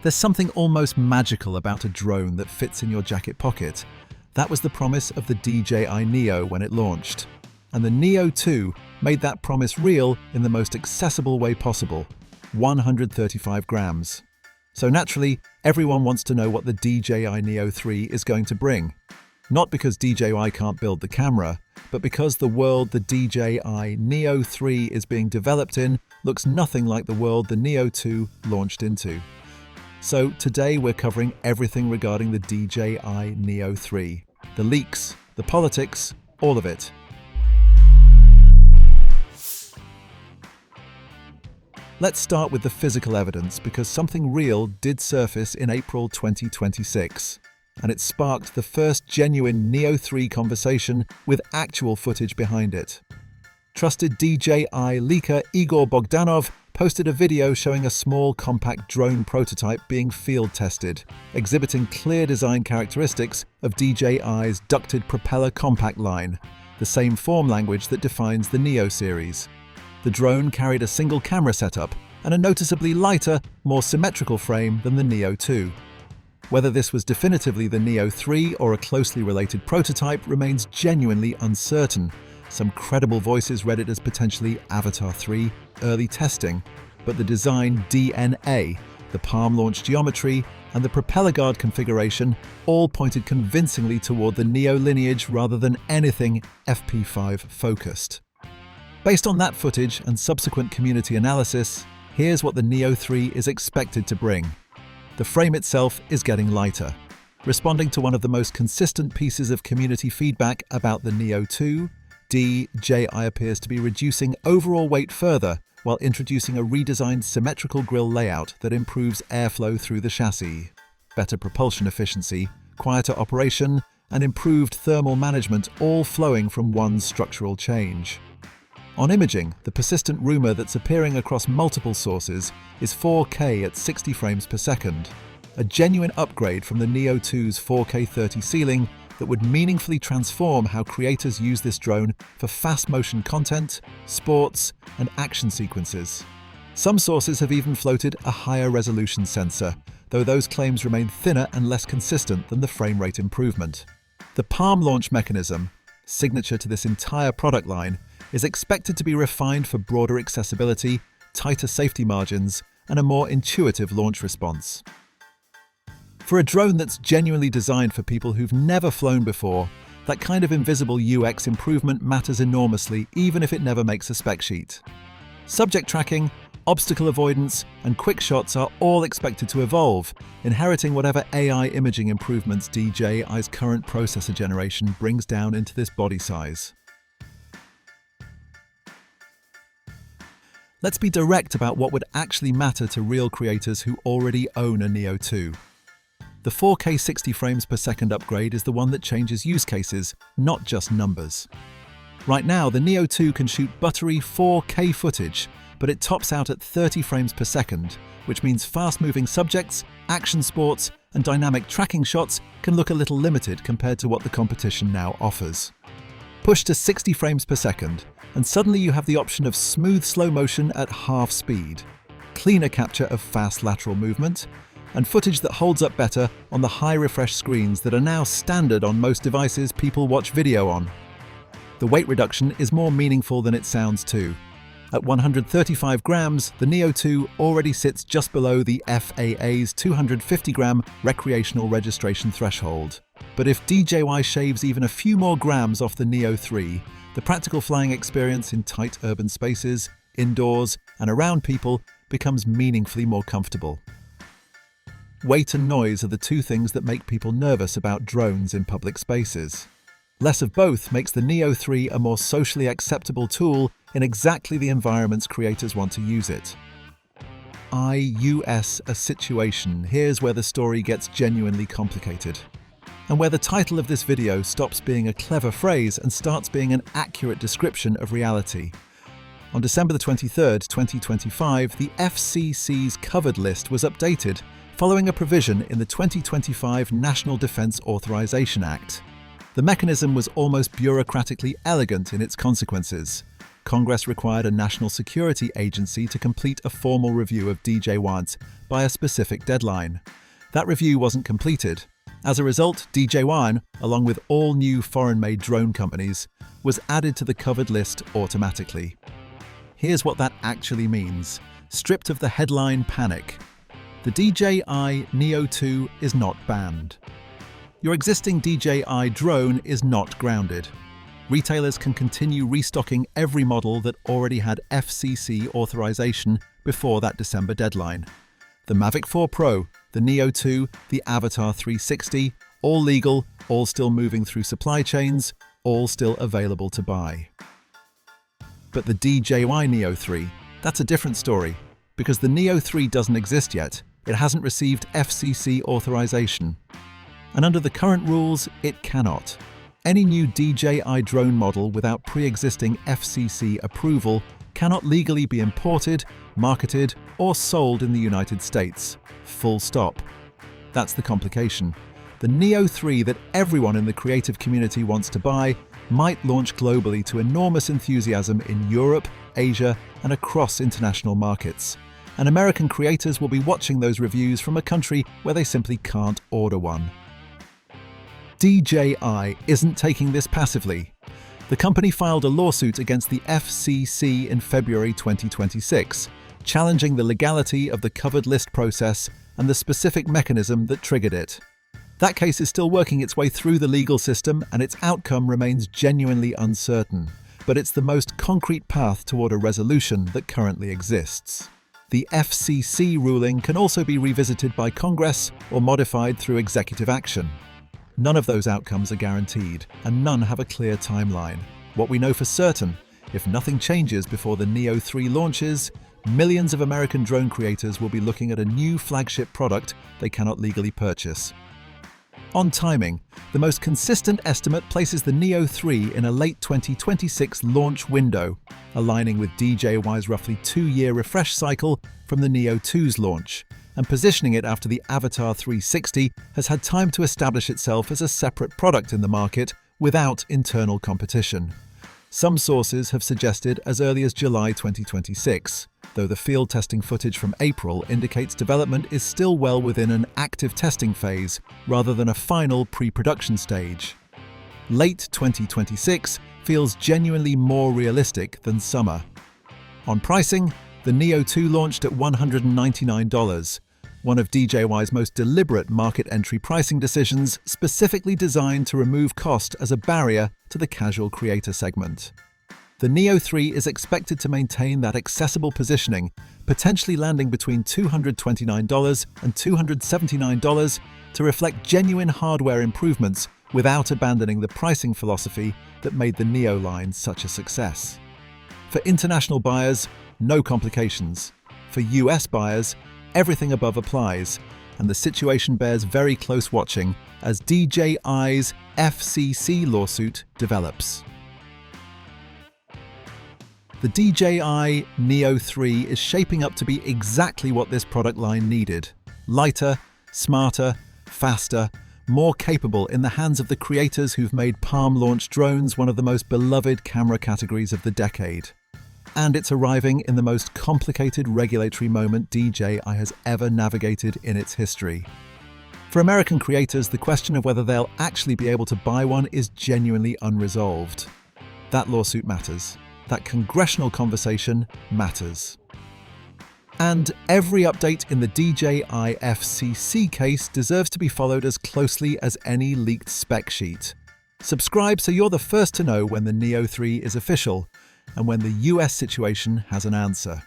There's something almost magical about a drone that fits in your jacket pocket. That was the promise of the DJI Neo when it launched. And the Neo 2 made that promise real in the most accessible way possible, 135 grams. So naturally, everyone wants to know what the DJI Neo 3 is going to bring. Not because DJI can't build the camera, but because the world the DJI Neo 3 is being developed in looks nothing like the world the Neo 2 launched into. So today we're covering everything regarding the DJI Neo 3. The leaks, the politics, all of it. Let's start with the physical evidence because something real did surface in April 2026. And it sparked the first genuine Neo 3 conversation with actual footage behind it. Trusted DJI leaker Igor Bogdanov posted a video showing a small compact drone prototype being field tested, exhibiting clear design characteristics of DJI's ducted propeller compact line, the same form language that defines the Neo series. The drone carried a single camera setup and a noticeably lighter, more symmetrical frame than the Neo 2. Whether this was definitively the Neo 3 or a closely related prototype remains genuinely uncertain. Some credible voices read it as potentially Avatar 3, early testing, but the design DNA, the palm launch geometry, and the propeller guard configuration all pointed convincingly toward the Neo lineage rather than anything FP5 focused. Based on that footage and subsequent community analysis, here's what the Neo 3 is expected to bring. The frame itself is getting lighter. Responding to one of the most consistent pieces of community feedback about the Neo 2, DJI appears to be reducing overall weight further while introducing a redesigned symmetrical grille layout that improves airflow through the chassis, better propulsion efficiency, quieter operation, and improved thermal management, all flowing from one structural change. On imaging, the persistent rumor that's appearing across multiple sources is 4K at 60 frames per second, a genuine upgrade from the Neo 2's 4K 30 ceiling that would meaningfully transform how creators use this drone for fast motion content, sports, and action sequences. Some sources have even floated a higher resolution sensor, though those claims remain thinner and less consistent than the frame rate improvement. The palm launch mechanism, signature to this entire product line, is expected to be refined for broader accessibility, tighter safety margins, and a more intuitive launch response. For a drone that's genuinely designed for people who've never flown before, that kind of invisible UX improvement matters enormously, even if it never makes a spec sheet. Subject tracking, obstacle avoidance, and quick shots are all expected to evolve, inheriting whatever AI imaging improvements DJI's current processor generation brings down into this body size. Let's be direct about what would actually matter to real creators who already own a Neo 2. The 4K 60 frames per second upgrade is the one that changes use cases, not just numbers. Right now, the Neo 2 can shoot buttery 4K footage, but it tops out at 30 frames per second, which means fast-moving subjects, action sports, and dynamic tracking shots can look a little limited compared to what the competition now offers. Push to 60 frames per second, and suddenly you have the option of smooth slow motion at half speed, cleaner capture of fast lateral movement, and footage that holds up better on the high refresh screens that are now standard on most devices people watch video on. The weight reduction is more meaningful than it sounds too. At 135 grams, the Neo 2 already sits just below the FAA's 250-gram recreational registration threshold. But if DJI shaves even a few more grams off the Neo 3, the practical flying experience in tight urban spaces, indoors, and around people becomes meaningfully more comfortable. Weight and noise are the two things that make people nervous about drones in public spaces. Less of both makes the Neo 3 a more socially acceptable tool in exactly the environments creators want to use it. A situation, here's where the story gets genuinely complicated. And where the title of this video stops being a clever phrase and starts being an accurate description of reality. On December 23rd, 2025, the FCC's covered list was updated following a provision in the 2025 National Defense Authorization Act. The mechanism was almost bureaucratically elegant in its consequences. Congress required a national security agency to complete a formal review of DJI by a specific deadline. That review wasn't completed. As a result, DJI, along with all new foreign-made drone companies, was added to the covered list automatically. Here's what that actually means. Stripped of the headline panic, the DJI Neo 2 is not banned. Your existing DJI drone is not grounded. Retailers can continue restocking every model that already had FCC authorization before that December deadline. The Mavic 4 Pro, the Neo 2, the Avatar 360, all legal, all still moving through supply chains, all still available to buy. But the DJI Neo 3, that's a different story, because the Neo 3 doesn't exist yet. It hasn't received FCC authorization. And under the current rules, it cannot. Any new DJI drone model without pre-existing FCC approval cannot legally be imported, marketed, or sold in the United States. Full stop. That's the complication. The Neo 3 that everyone in the creative community wants to buy might launch globally to enormous enthusiasm in Europe, Asia, and across international markets. And American creators will be watching those reviews from a country where they simply can't order one. DJI isn't taking this passively. The company filed a lawsuit against the FCC in February 2026, challenging the legality of the covered list process and the specific mechanism that triggered it. That case is still working its way through the legal system, and its outcome remains genuinely uncertain, but it's the most concrete path toward a resolution that currently exists. The FCC ruling can also be revisited by Congress or modified through executive action. None of those outcomes are guaranteed, and none have a clear timeline. What we know for certain, if nothing changes before the Neo 3 launches, millions of American drone creators will be looking at a new flagship product they cannot legally purchase. On timing, the most consistent estimate places the Neo 3 in a late 2026 launch window, aligning with DJI's roughly 2-year refresh cycle from the Neo 2's launch, and positioning it after the Avatar 360 has had time to establish itself as a separate product in the market without internal competition. Some sources have suggested as early as July 2026, though the field testing footage from April indicates development is still well within an active testing phase rather than a final pre-production stage. Late 2026 feels genuinely more realistic than summer. On pricing, the Neo 2 launched at $199, one of DJI's most deliberate market entry pricing decisions, specifically designed to remove cost as a barrier to the casual creator segment. The Neo 3 is expected to maintain that accessible positioning, potentially landing between $229 and $279 to reflect genuine hardware improvements without abandoning the pricing philosophy that made the Neo line such a success. For international buyers, no complications. For US buyers, everything above applies, and the situation bears very close watching as DJI's FCC lawsuit develops. The DJI Neo 3 is shaping up to be exactly what this product line needed. Lighter, smarter, faster, more capable in the hands of the creators who've made palm-launched drones one of the most beloved camera categories of the decade. And it's arriving in the most complicated regulatory moment DJI has ever navigated in its history. For American creators, the question of whether they'll actually be able to buy one is genuinely unresolved. That lawsuit matters. That congressional conversation matters. And every update in the DJI-FCC case deserves to be followed as closely as any leaked spec sheet. Subscribe so you're the first to know when the Neo 3 is official and when the US situation has an answer.